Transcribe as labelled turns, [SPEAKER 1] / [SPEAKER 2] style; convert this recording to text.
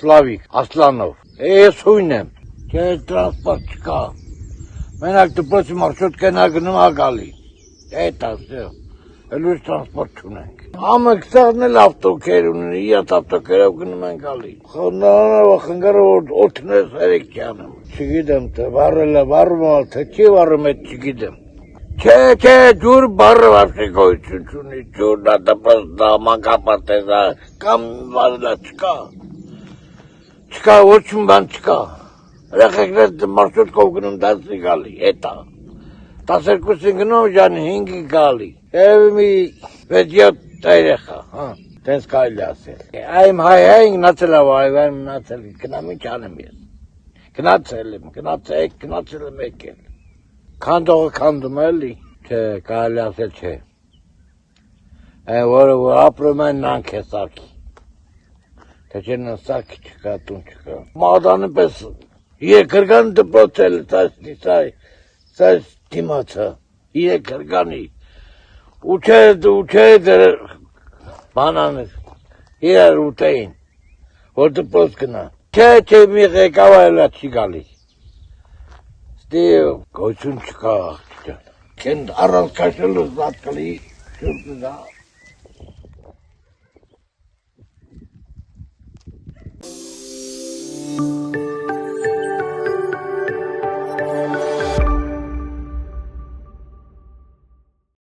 [SPEAKER 1] Սլավիկ Ասլանով։ Ես հույն եմ, չէ տրանսպորտ չկա։ Մենակ դպրոցի մարշրուտկան գնում ա գալի։ Էտա всё։ Լույս տրանսպորտ չունենք։ Ամենքսաղն էլ ավտոկեր ունեն, իատ ավտոկերով գնում են գալի։ Խնդանով խնգարը օթնես երեք ճանում։ Չգիտեմ, թե վառում ալ, թե չի վառում էտ չգիտեմ։ Չէ, ջուր բառը վարդի գոյություն չունի, ջուրն ա դպրոց դա մանկապարտեզ ա, կամ վարելա չկա։ Չկա, ոչ մի բան չկա։ Երեխեքներ մարշրուտկով գնում 10-ի գալի, էտա։ 12-ին գնում ժան 5-ի գալի։ Եվ մի 6-7 երեխա, հա, տենց կարելի ասել։ Այմ հայ գնացել ա վայվան մնացել, գնամ ինչ անեմ ես։ Գնացել եմ եկել։ Քանդողը քանդում էլի, չէ, կարելի ասել չէ։ Այն որը որ ապրում են նրանք է սարքի։ Թե չէ նա սարքի չկա, տուն չկա։ Մադանը պես երկրգան դպրոցել, սայ դիմացը, երկրգանի։ Ու չէ դեր բանանը, իրար ուտեին, որ դպրոց գնա։ Չէ, մի ղեկավարելա չի գալիս։ Ստի գոյություն չկա աղջիկան։ Կեն առանց կաշելու զատ կլի շուրդը դա։